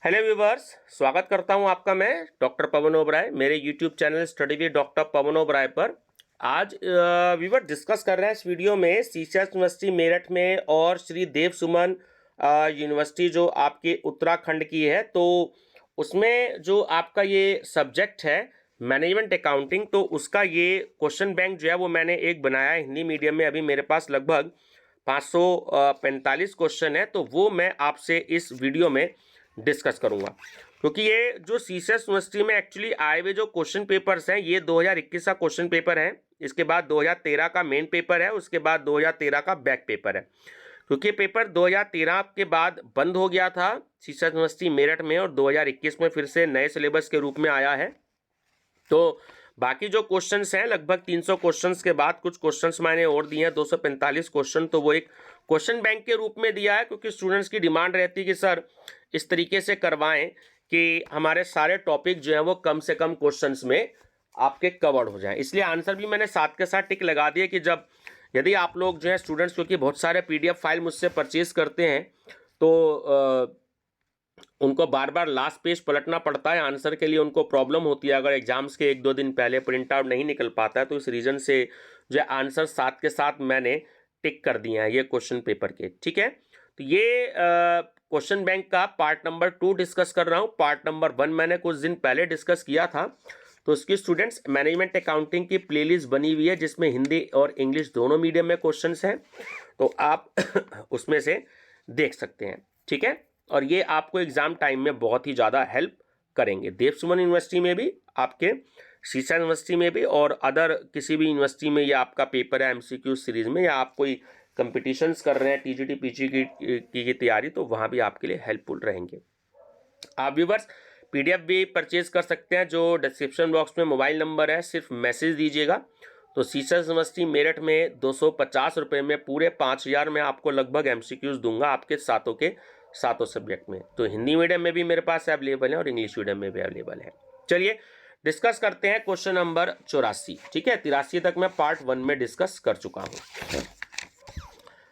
Hello viewers, स्वागत करता हूं आपका मैं डॉक्टर पवन ओबराय मेरे YouTube channel study with doctor Pawan Oberoi पर। आज व्यूवर डिस्कस कर रहे हैं इस वीडियो में सीसीएस यूनिवर्सिटी मेरठ में और श्री देव सुमन यूनिवर्सिटी जो आपके उत्तराखंड की है, तो उसमें जो आपका ये सब्जेक्ट है मैनेजमेंट अकाउंटिंग, तो उसका ये क्वेश्चन बैंक जो है वो मैंने एक बनाया है हिंदी मीडियम में। अभी मेरे पास लगभग 545 क्वेश्चन है, तो वो मैं आपसे इस वीडियो में डिस्कस करूंगा। क्योंकि ये जो सीसीएस यूनिवर्सिटी में एक्चुअली आए हुए जो क्वेश्चन पेपर्स हैं, ये 2021 का क्वेश्चन पेपर है, इसके बाद 2013 का मेन पेपर है, उसके बाद 2013 का बैक पेपर है। क्योंकि पेपर 2013 के बाद बंद हो गया था सीसीएस यूनिवर्सिटी मेरठ में और 2021 में फिर से नए सिलेबस के रूप में आया है। तो बाकी जो क्वेश्चंस हैं, लगभग 300 क्वेश्चंस के बाद कुछ क्वेश्चंस मैंने और दिए हैं 245 क्वेश्चन, तो वो एक क्वेश्चन बैंक के रूप में दिया है। क्योंकि स्टूडेंट्स की डिमांड रहती है कि सर इस तरीके से करवाएं कि हमारे सारे टॉपिक जो हैं वो कम से कम क्वेश्चंस में आपके कवर्ड हो जाएं। इसलिए आंसर भी मैंने साथ के साथ टिक लगा दिया कि जब यदि आप लोग जो है स्टूडेंट्स, क्योंकि बहुत सारे पीडीएफ फाइल मुझसे परचेज करते हैं, तो उनको बार बार लास्ट पेज पलटना पड़ता है आंसर के लिए, उनको प्रॉब्लम होती है अगर एग्जाम्स के 1-2 दिन पहले प्रिंट आउट नहीं निकल पाता है। तो इस रीज़न से जो है आंसर साथ के साथ मैंने टिक कर दिए हैं ये क्वेश्चन पेपर के। ठीक है, तो ये क्वेश्चन बैंक का पार्ट नंबर 2 डिस्कस कर रहा हूँ। पार्ट नंबर 1 मैंने कुछ दिन पहले डिस्कस किया था, तो उसकी स्टूडेंट्स मैनेजमेंट अकाउंटिंग की प्लेलिस्ट बनी हुई है जिसमें हिंदी और इंग्लिश दोनों मीडियम में क्वेश्चंस हैं, तो आप उसमें से देख सकते हैं। ठीक है, और ये आपको एग्जाम टाइम में बहुत ही ज़्यादा हेल्प करेंगे। देव सुमन यूनिवर्सिटी में भी, आपके सीसा यूनिवर्सिटी में भी, और अदर किसी भी यूनिवर्सिटी में ये आपका पेपर है एमसीक्यू सीरीज में, या आप कोई कंपटीशंस कर रहे हैं टीजीटी पीजी की तैयारी, तो वहाँ भी आपके लिए हेल्पफुल रहेंगे। आप व्यूवर्स पीडीएफ भी परचेज कर सकते हैं, जो डिस्क्रिप्शन बॉक्स में मोबाइल नंबर है, सिर्फ मैसेज दीजिएगा। तो सीसा यूनिवर्सिटी मेरठ में 250 रुपये में पूरे 5000 में आपको लगभग एमसीक्यूज दूंगा आपके सातों सब्जेक्ट में। तो हिंदी मीडियम में भी मेरे पास अवेलेबल है और इंग्लिश मीडियम में भी अवेलेबल है। चलिए डिस्कस करते हैं क्वेश्चन नंबर 84। ठीक है, 83 तक मैं पार्ट 1 में डिस्कस कर चुका हूं।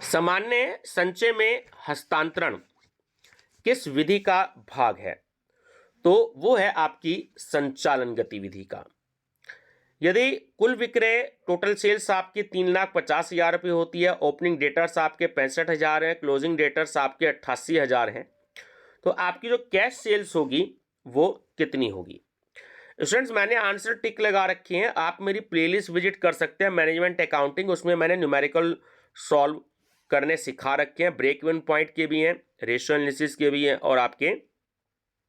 सामान्य संचय में हस्तांतरण किस विधि का भाग है? तो वो है आपकी संचालन गतिविधि का। यदि कुल विक्रय टोटल सेल्स आपकी 3,50,000 रुपये होती है, ओपनिंग डेटर्स आपके 65,000 हैं, क्लोजिंग डेटर्स आपके 88,000 हैं, तो आपकी जो कैश सेल्स होगी वो कितनी होगी? स्टूडेंट्स मैंने आंसर टिक लगा रखी हैं, आप मेरी प्लेलिस्ट विजिट कर सकते हैं मैनेजमेंट अकाउंटिंग, उसमें मैंने न्यूमेरिकल सॉल्व करने सिखा रखे हैं, ब्रेक इवन पॉइंट के भी हैं, रेशियो एनालिसिस के भी हैं, और आपके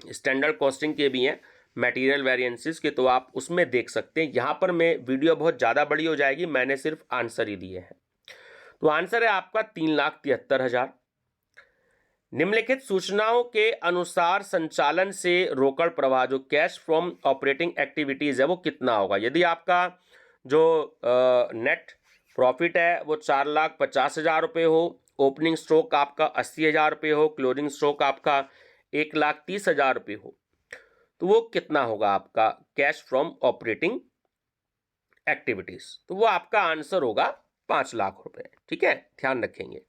स्टैंडर्ड कॉस्टिंग के भी हैं, मटेरियल वेरिएंसेस के, तो आप उसमें देख सकते हैं। यहाँ पर मैं वीडियो बहुत ज़्यादा बड़ी हो जाएगी, मैंने सिर्फ आंसर ही दिए हैं। तो आंसर है आपका 3,73,000। निम्नलिखित सूचनाओं के अनुसार संचालन से रोकड़ प्रवाह, जो कैश फ्रॉम ऑपरेटिंग एक्टिविटीज़ है, वो कितना होगा? यदि आपका जो नेट प्रॉफिट है वो 4,50,000 रुपये हो, ओपनिंग स्टॉक आपका 80,000 रुपये हो, क्लोजिंग स्टॉक आपका 1,30,000 रुपये हो, तो वो कितना होगा आपका कैश फ्रॉम ऑपरेटिंग एक्टिविटीज? तो वो आपका आंसर होगा 5 लाख रुपए। ठीक है, ध्यान रखेंगे।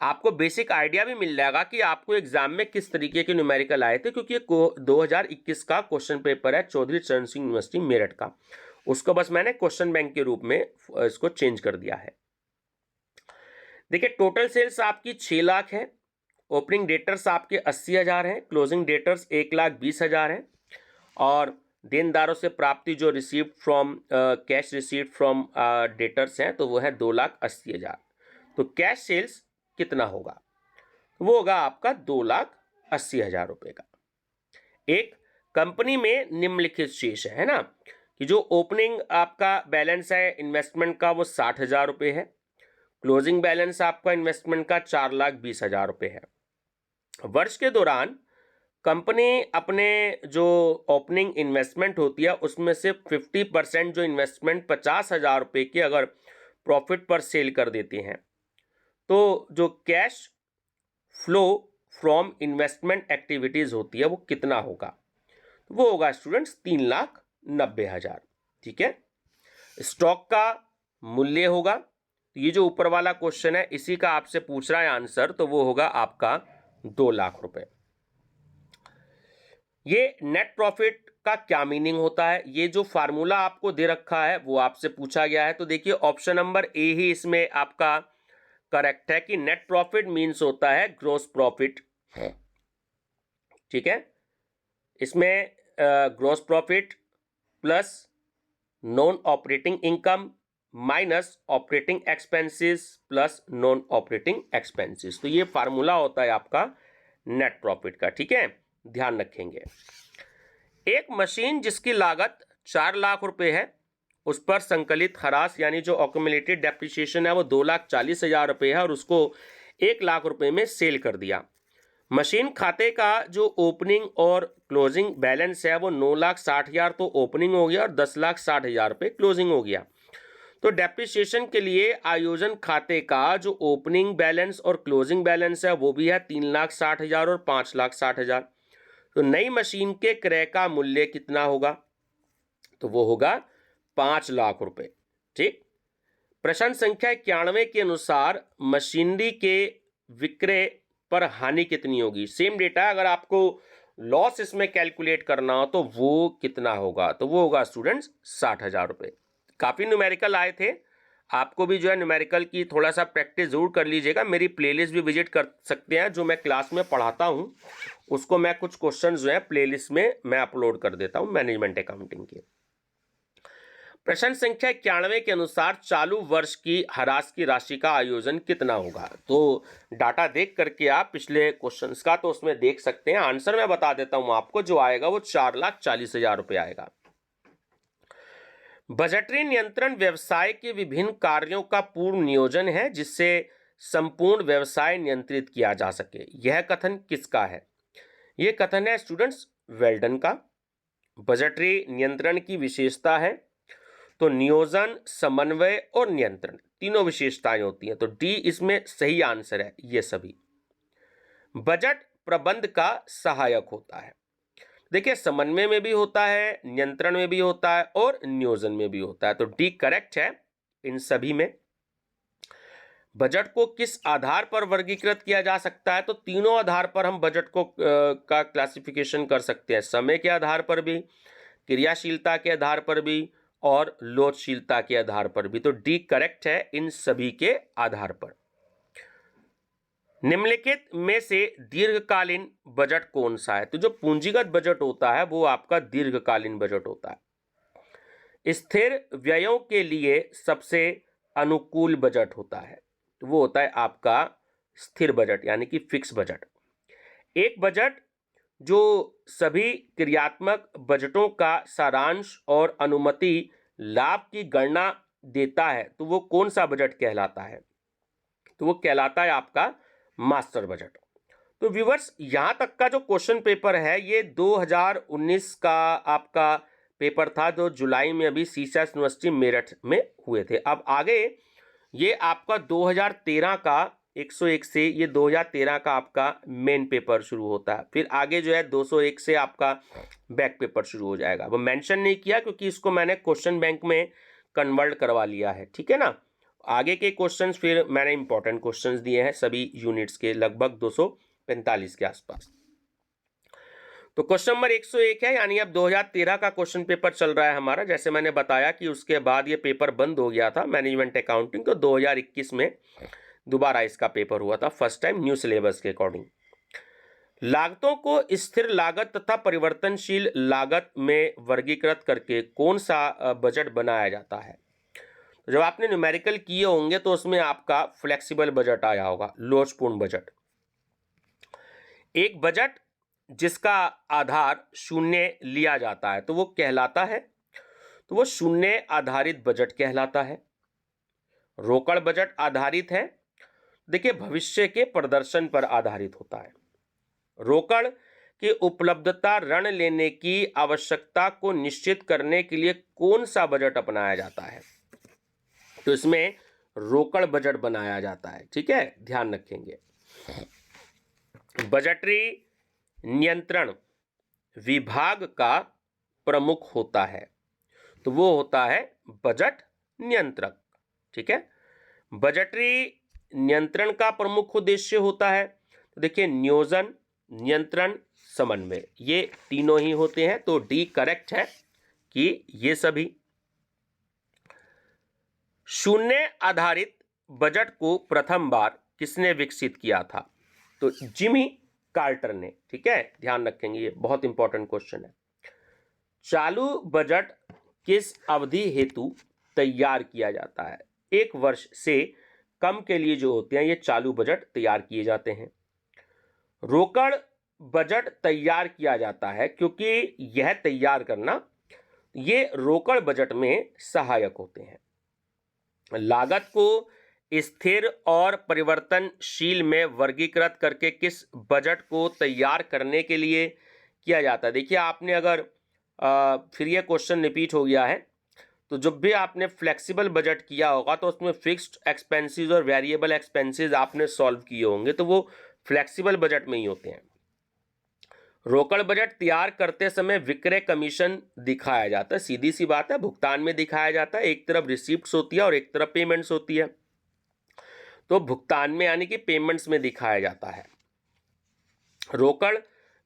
आपको बेसिक आइडिया भी मिल जाएगा कि आपको एग्जाम में किस तरीके के न्यूमेरिकल आए थे, क्योंकि ये 2021 का क्वेश्चन पेपर है चौधरी चरण सिंह यूनिवर्सिटी मेरठ का, उसको बस मैंने क्वेश्चन बैंक के रूप में इसको चेंज कर दिया है। देखिए, टोटल सेल्स आपकी 6 लाख है, ओपनिंग डेटर्स आपके 80,000 हैं, क्लोजिंग डेटर्स 1,20,000 हैं, और देनदारों से प्राप्ति जो received from cash received from debtors हैं, तो वो है 2,80,000। तो कैश सेल्स कितना होगा? वो होगा आपका 2,80,000 रुपये का। एक कंपनी में निम्नलिखित शेष है ना, कि जो ओपनिंग आपका बैलेंस है इन्वेस्टमेंट का वो 60,000 रुपये है, क्लोजिंग बैलेंस आपका इन्वेस्टमेंट का 4,20,000 रुपये है। वर्ष के दौरान कंपनी अपने जो ओपनिंग इन्वेस्टमेंट होती है उसमें से 50% जो इन्वेस्टमेंट 50,000 रुपये की अगर प्रॉफिट पर सेल कर देती हैं, तो जो cash flow from investment activities होती है वो कितना होगा? वो होगा स्टूडेंट्स 3,90,000। ठीक है, स्टॉक का मूल्य होगा, तो ये जो ऊपर वाला क्वेश्चन है इसी का आपसे पूछ रहा है आंसर, तो वो होगा आपका 2 लाख रुपए। ये नेट प्रॉफिट का क्या मीनिंग होता है, ये जो फार्मूला आपको दे रखा है वो आपसे पूछा गया है। तो देखिए ऑप्शन नंबर ए ही इसमें आपका करेक्ट है कि नेट प्रॉफिट मीन्स होता है ग्रॉस प्रॉफिट। ठीक है, इसमें gross profit plus non operating income minus operating expenses plus non operating expenses, तो ये फार्मूला होता है आपका नेट प्रॉफिट का। ठीक है, ध्यान रखेंगे। एक मशीन जिसकी लागत 4 लाख रुपए है, उस पर संकलित खराश यानी जो अक्यूमुलेटेड डेप्रिसिएशन है वो 2,40,000 रुपये है और उसको 1 लाख रुपए में सेल कर दिया। मशीन खाते का जो ओपनिंग और क्लोजिंग बैलेंस है वो 9,60,000 तो ओपनिंग हो गया और 10,60,000 रुपये क्लोजिंग हो गया। तो डेप्रिसिएशन के लिए आयोजन खाते का जो ओपनिंग बैलेंस और क्लोजिंग बैलेंस है वो भी है 3,60,000 और 5,60,000। तो नई मशीन के क्रय का मूल्य कितना होगा, तो वो होगा 5 लाख रुपए। ठीक, प्रश्न संख्या 91 के अनुसार मशीनरी के विक्रय पर हानि कितनी होगी। सेम डेटा, अगर आपको लॉस इसमें कैलकुलेट करना हो तो वो कितना होगा, तो वो होगा स्टूडेंट्स 60,000 रुपये। काफ़ी न्यूमेरिकल आए थे, आपको भी जो है न्यूमेरिकल की थोड़ा सा प्रैक्टिस जरूर कर लीजिएगा। मेरी प्लेलिस्ट भी विजिट कर सकते हैं, जो मैं क्लास में पढ़ाता हूँ उसको मैं कुछ क्वेश्चन जो है प्लेलिस्ट में मैं अपलोड कर देता हूँ मैनेजमेंट अकाउंटिंग के। प्रश्न संख्या 91 के अनुसार चालू वर्ष की ह्रास की राशि का आयोजन कितना होगा। तो डाटा देख करके आप पिछले क्वेश्चंस का तो उसमें देख सकते हैं। आंसर मैं बता देता हूं आपको, जो आएगा वो 4,40,000 रुपये आएगा। बजटरी नियंत्रण व्यवसाय के विभिन्न कार्यों का पूर्ण नियोजन है जिससे संपूर्ण व्यवसाय नियंत्रित किया जा सके। यह कथन किसका है? यह कथन है स्टूडेंट्स वेल्डन का। बजटरी नियंत्रण की विशेषता है तो नियोजन, समन्वय और नियंत्रण, तीनों विशेषताएं होती हैं। तो डी इसमें सही आंसर है ये सभी। बजट प्रबंध का सहायक होता है। देखिए समन्वय में भी होता है, नियंत्रण में भी होता है और नियोजन में भी होता है। तो डी करेक्ट है इन सभी में। बजट को किस आधार पर वर्गीकृत किया जा सकता है? तो तीनों आधार पर हम बजट को का क्लासिफिकेशन कर सकते हैं। समय के आधार पर भी, क्रियाशीलता के आधार पर भी और लोचशीलता के आधार पर भी। तो डी करेक्ट है इन सभी के आधार पर। निम्नलिखित में से दीर्घकालीन बजट कौन सा है? तो जो पूंजीगत बजट होता है वो आपका दीर्घकालीन बजट होता है। स्थिर व्ययों के लिए सबसे अनुकूल बजट होता है, तो वो होता है आपका स्थिर बजट यानी कि फिक्स बजट। एक बजट जो सभी क्रियात्मक बजटों का सारांश और अनुमति लाभ की गणना देता है, तो वो कौन सा बजट कहलाता है? तो वो कहलाता है आपका मास्टर बजट। तो व्यूअर्स, यहां तक का जो क्वेश्चन पेपर है ये 2019 का आपका पेपर था, जो जुलाई में अभी सीसैट यूनिवर्सिटी मेरठ में हुए थे। अब आगे ये आपका 2013 का 101 से ये 2013 का आपका मेन पेपर शुरू होता है। फिर आगे जो है 201 से आपका बैक पेपर शुरू हो जाएगा। वो मेंशन नहीं किया क्योंकि इसको मैंने क्वेश्चन बैंक में कन्वर्ट करवा लिया है। ठीक है ना, आगे के क्वेश्चंस फिर मैंने इंपॉर्टेंट क्वेश्चंस दिए हैं सभी यूनिट्स के, लगभग 245 के आसपास। तो क्वेश्चन नंबर 101 है, यानी अब 2013 का क्वेश्चन पेपर चल रहा है हमारा। जैसे मैंने बताया कि उसके बाद ये पेपर बंद हो गया था मैनेजमेंट अकाउंटिंग, तो 2021 में दोबारा इसका पेपर हुआ था, फर्स्ट टाइम न्यू सिलेबस के अकॉर्डिंग। लागतों को स्थिर लागत तथा परिवर्तनशील लागत में वर्गीकृत करके कौन सा बजट बनाया जाता है? जब आपने न्यूमेरिकल किए होंगे तो उसमें आपका फ्लेक्सिबल बजट आया होगा, लोचपूर्ण बजट। एक बजट जिसका आधार शून्य लिया जाता है तो वो कहलाता है, तो वो शून्य आधारित बजट कहलाता है। रोकड़ बजट आधारित है, देखिए भविष्य के प्रदर्शन पर आधारित होता है। रोकड़ की उपलब्धता ऋण लेने की आवश्यकता को निश्चित करने के लिए कौन सा बजट अपनाया जाता है? तो इसमें रोकड़ बजट बनाया जाता है। ठीक है, ध्यान रखेंगे। बजटरी नियंत्रण विभाग का प्रमुख होता है, तो वो होता है बजट नियंत्रक। ठीक है, बजटरी नियंत्रण का प्रमुख उद्देश्य होता है, तो देखिए नियोजन, नियंत्रण, समन्वय, ये तीनों ही होते हैं। तो डी करेक्ट है कि ये सभी। शून्य आधारित बजट को प्रथम बार किसने विकसित किया था? तो जिमी कार्टर ने। ठीक है, ध्यान रखेंगे, ये बहुत इंपॉर्टेंट क्वेश्चन है। चालू बजट किस अवधि हेतु तैयार किया जाता है? एक वर्ष से कम के लिए जो होते हैं ये चालू बजट तैयार किए जाते हैं। रोकड़ बजट तैयार किया जाता है क्योंकि यह तैयार करना ये रोकड़ बजट में सहायक होते हैं। लागत को स्थिर और परिवर्तनशील में वर्गीकृत करके किस बजट को तैयार करने के लिए किया जाता है? देखिए, आपने अगर फिर ये क्वेश्चन रिपीट हो गया है, तो जब भी आपने फ्लेक्सिबल बजट किया होगा तो उसमें फिक्स्ड एक्सपेंसेस और वेरिएबल एक्सपेंसेस आपने सॉल्व किए होंगे, तो वो फ्लेक्सिबल बजट में ही होते हैं। रोकड़ बजट तैयार करते समय विक्रय कमीशन दिखाया जाता है, सीधी सी बात है, भुगतान में दिखाया जाता है। एक तरफ रिसीप्ट्स होती है और एक तरफ पेमेंट्स होती है, तो भुगतान में यानी कि पेमेंट्स में दिखाया जाता है। रोकड़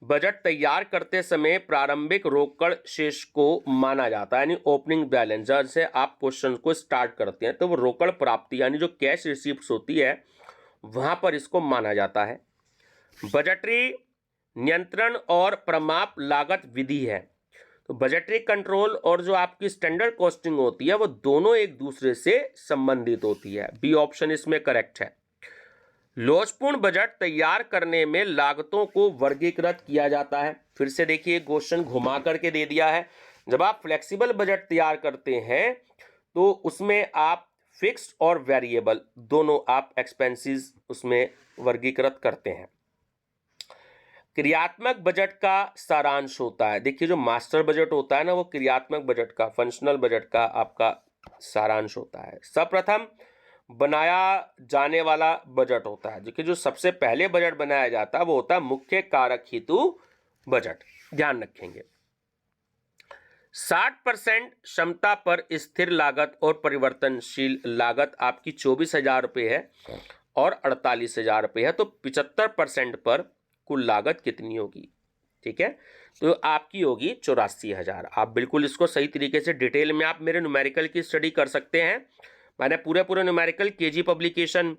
बजट तैयार करते समय प्रारंभिक रोकड़ शेष को माना जाता है, यानी ओपनिंग बैलेंस। जैसे आप क्वेश्चन को स्टार्ट करते हैं तो वो रोकड़ प्राप्ति यानी जो कैश रिसीप्ट्स होती है वहां पर इसको माना जाता है। बजटरी नियंत्रण और प्रमाप लागत विधि है। तो बजटरी कंट्रोल और जो आपकी स्टैंडर्ड कॉस्टिंग होती है वो दोनों एक दूसरे से संबंधित होती है। बी ऑप्शन इसमें करेक्ट है। लोचपूर्ण बजट तैयार करने में लागतों को वर्गीकृत किया जाता है। फिर से देखिए, क्वेश्चन घुमा करके दे दिया है। जब आप फ्लेक्सिबल बजट तैयार करते हैं तो उसमें आप फिक्स्ड और वेरिएबल दोनों आप एक्सपेंसेस उसमें वर्गीकृत करते हैं। क्रियात्मक बजट का सारांश होता है। देखिए, जो मास्टर बजट होता है ना, वो क्रियात्मक बजट का, फंक्शनल बजट का आपका सारांश होता है। सर्वप्रथम बनाया जाने वाला बजट होता है। देखिए, जो सबसे पहले बजट बनाया जाता है वो होता है मुख्य कारक हेतु बजट। ध्यान रखेंगे, 60% क्षमता पर स्थिर लागत और परिवर्तनशील लागत आपकी 24,000 रुपये है और 48,000 रुपये है। तो 75% पर कुल लागत कितनी होगी? ठीक है, तो आपकी होगी 84,000। आप बिल्कुल इसको सही तरीके से डिटेल में आप मेरे न्यूमेरिकल की स्टडी कर सकते हैं। मैंने पूरे न्यूमेरिकल केजी पब्लिकेशन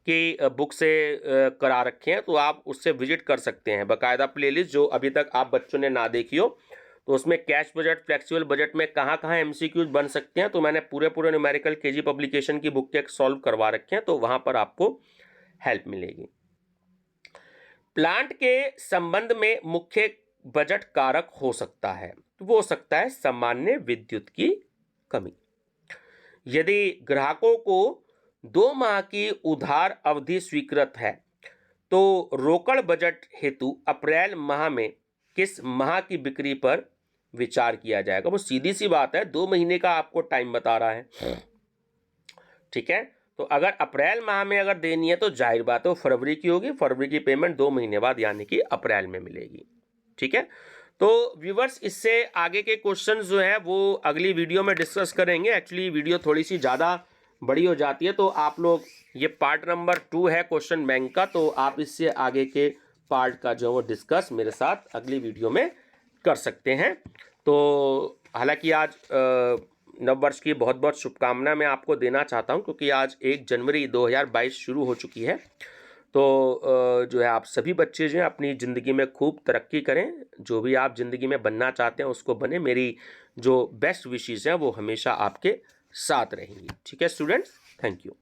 की बुक से करा रखे हैं, तो आप उससे विजिट कर सकते हैं। बाकायदा प्लेलिस्ट जो अभी तक आप बच्चों ने ना देखी हो, तो उसमें कैश बजट, फ्लेक्सिबल बजट में कहाँ कहाँ एमसीक्यूज बन सकते हैं, तो मैंने पूरे न्यूमेरिकल केजी पब्लिकेशन की बुक के सॉल्व करवा रखे हैं, तो वहाँ पर आपको हेल्प मिलेगी। प्लांट के संबंध में मुख्य बजट कारक हो सकता है, तो वो हो सकता है सामान्य विद्युत की कमी। यदि ग्राहकों को 2 माह की उधार अवधि स्वीकृत है तो रोकड़ बजट हेतु अप्रैल माह में किस माह की बिक्री पर विचार किया जाएगा? वो सीधी सी बात है, 2 महीने का आपको टाइम बता रहा है। ठीक है, तो अगर अप्रैल माह में अगर देनी है तो जाहिर बात है वो फरवरी की होगी। फरवरी की पेमेंट 2 महीने बाद यानी कि अप्रैल में मिलेगी। ठीक है, तो व्यूवर्स, इससे आगे के क्वेश्चंस जो है वो अगली वीडियो में डिस्कस करेंगे। एक्चुअली वीडियो थोड़ी सी ज़्यादा बड़ी हो जाती है, तो आप लोग ये पार्ट नंबर 2 है क्वेश्चन बैंक का, तो आप इससे आगे के पार्ट का जो वो डिस्कस मेरे साथ अगली वीडियो में कर सकते हैं। तो हालांकि आज नववर्ष की बहुत बहुत शुभकामना मैं आपको देना चाहता हूं, क्योंकि आज 1 जनवरी 2022 शुरू हो चुकी है। तो जो है आप सभी बच्चे जो हैं अपनी ज़िंदगी में खूब तरक्की करें, जो भी आप ज़िंदगी में बनना चाहते हैं उसको बने। मेरी जो बेस्ट विशेज़ हैं वो हमेशा आपके साथ रहेंगी। ठीक है स्टूडेंट्स, थैंक यू।